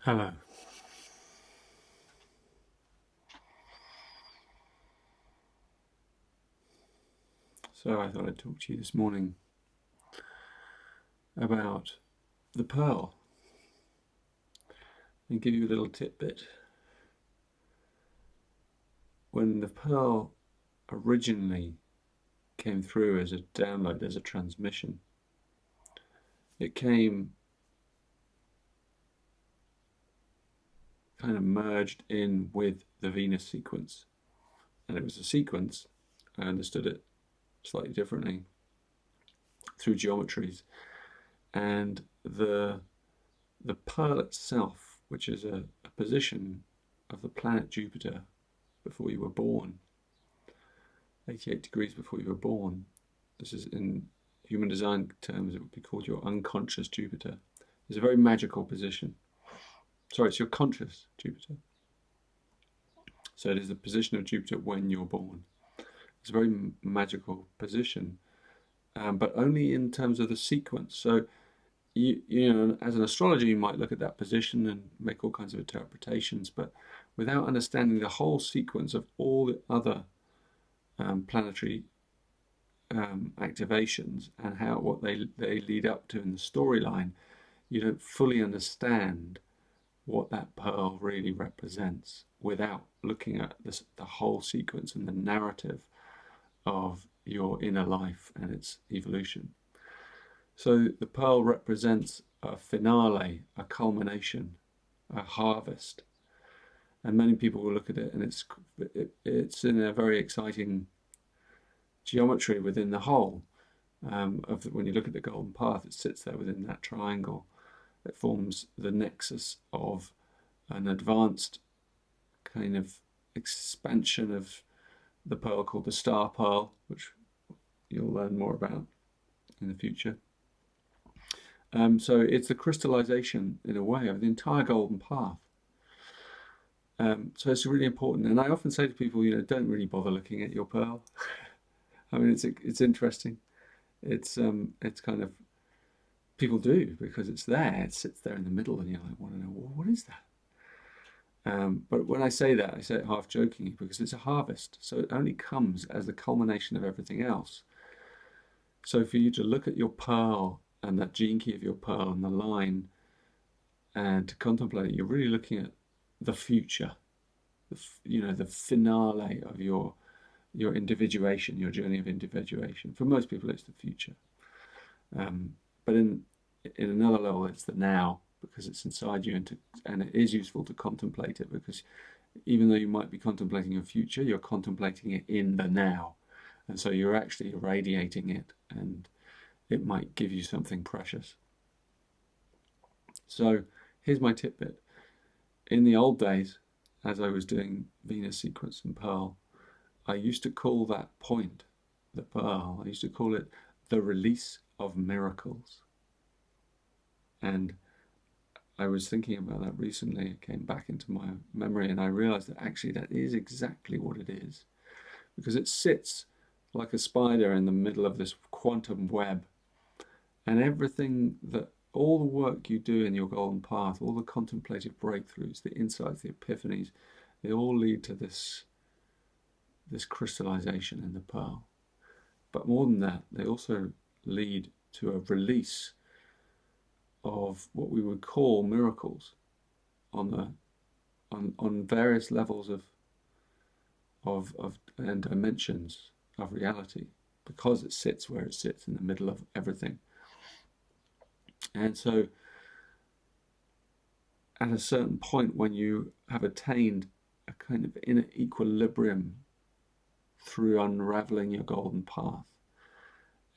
Hello. So I thought I'd talk to you this morning about the pearl and give you a little tidbit. When the pearl originally came through as a download, as a transmission, it came kind of merged in with the Venus sequence. And it was a sequence. I understood it slightly differently through geometries. And the pearl itself, which is a position of the planet Jupiter before you were born, 88 degrees before you were born. This is in human design terms, it would be called your unconscious Jupiter. It's a very magical position. Sorry, it's your conscious Jupiter. So it is the position of Jupiter when you're born. It's a very magical position, but only in terms of the sequence. So you know, as an astrologer, you might look at that position and make all kinds of interpretations, but without understanding the whole sequence of all the other planetary activations and what they lead up to in the storyline, you don't fully understand what that pearl really represents without looking at the whole sequence and the narrative of your inner life and its evolution. So the pearl represents a finale, a culmination, a harvest. And many people will look at it and it's in a very exciting geometry within the whole. When you look at the golden path, it sits there within that triangle. It forms the nexus of an advanced kind of expansion of the pearl called the star pearl, which you'll learn more about in the future. So it's the crystallization, in a way, of the entire golden path. So it's really important. And I often say to people, don't really bother looking at your pearl. I mean, it's interesting. It's kind of, people do, because it's there. It sits there in the middle, and you want to know, well, what is that? But when I say that, I say it half jokingly, because it's a harvest. So it only comes as the culmination of everything else. So for you to look at your pearl and that gene key of your pearl and the line, and to contemplate it, you're really looking at the future, the finale of your individuation, your journey of individuation. For most people, it's the future. But in another level, it's the now, because it's inside you, and it is useful to contemplate it, because even though you might be contemplating your future, you're contemplating it in the now. And so you're actually irradiating it, and it might give you something precious. So here's my tidbit. In the old days, as I was doing Venus sequence and pearl, I used to call that point, the pearl, I used to call it the release of miracles. And I was thinking about that recently. It came back into my memory, and I realized that actually that is exactly what it is, because it sits like a spider in the middle of this quantum web, and all the work you do in your golden path, all the contemplative breakthroughs, the insights, the epiphanies, they all lead to this crystallization in the pearl. But more than that, they also lead to a release of what we would call miracles on various levels of and dimensions of reality, because it sits where it sits in the middle of everything. And so at a certain point, when you have attained a kind of inner equilibrium through unraveling your golden path,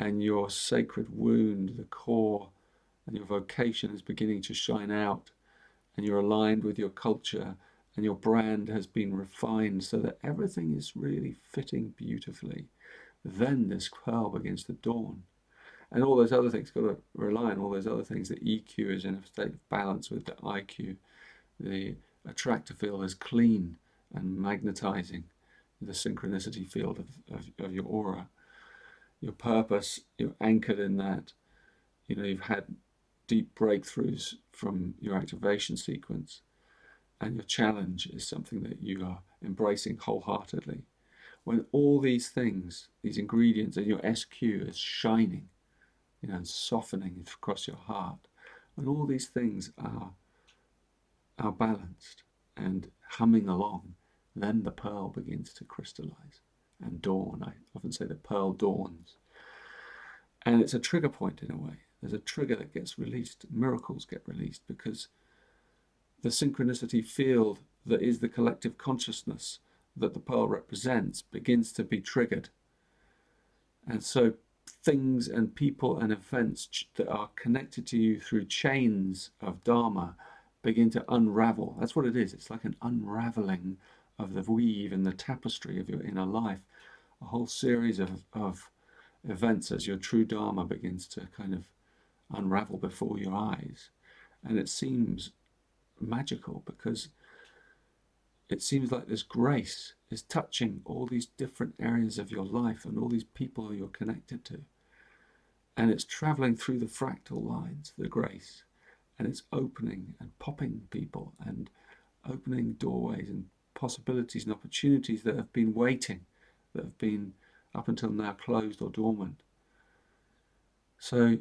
and your sacred wound, the core, and your vocation is beginning to shine out, and you're aligned with your culture, and your brand has been refined so that everything is really fitting beautifully, then this pearl begins to dawn. And all those other things got to rely on all those other things. The EQ is in a state of balance with the IQ. The attractor field is clean and magnetizing, the synchronicity field of your aura. Your purpose, you're anchored in that. You've had deep breakthroughs from your activation sequence, and your challenge is something that you are embracing wholeheartedly. When all these things, these ingredients, and your SQ is shining, and softening across your heart, when all these things are balanced and humming along, then the pearl begins to crystallize and dawn. I often say the pearl dawns. And it's a trigger point in a way. There's a trigger that gets released. Miracles get released because the synchronicity field that is the collective consciousness that the pearl represents begins to be triggered. And so things and people and events that are connected to you through chains of Dharma begin to unravel. That's what it is. It's like an unraveling of the weave and the tapestry of your inner life. A whole series of events as your true Dharma begins to kind of unravel before your eyes. And it seems magical because it seems like this grace is touching all these different areas of your life and all these people you're connected to. And it's traveling through the fractal lines, the grace, and it's opening and popping people and opening doorways and possibilities and opportunities that have been waiting, that have been up until now closed or dormant. So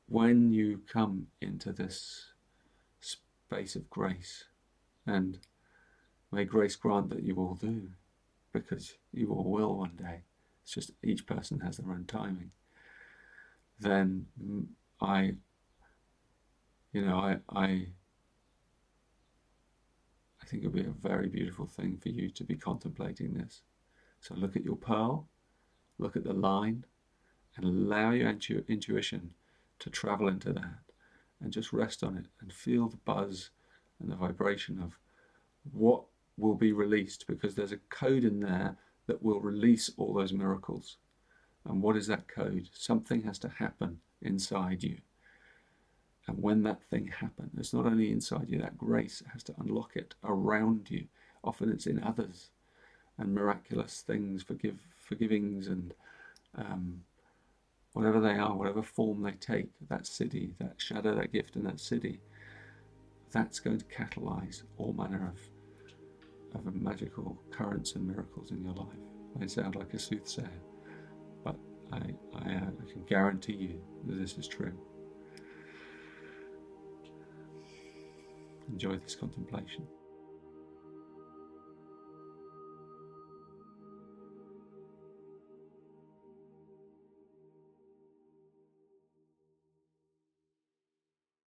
when you come into this space of grace, and may grace grant that you all do, because you all will one day, it's just each person has their own timing, then I think it'll be a very beautiful thing for you to be contemplating this. So look at your pearl, look at the line, and allow your intuition to travel into that, and just rest on it and feel the buzz and the vibration of what will be released, because there's a code in there that will release all those miracles. And what is that code? Something has to happen inside you. And when that thing happens, it's not only inside you, that grace has to unlock it around you. Often it's in others, and miraculous things, forgivings, and whatever they are, whatever form they take, that siddhi, that shadow, that gift in that siddhi, that's going to catalyze all manner of magical currents and miracles in your life. I sound like a soothsayer, but I can guarantee you that this is true. Enjoy this contemplation.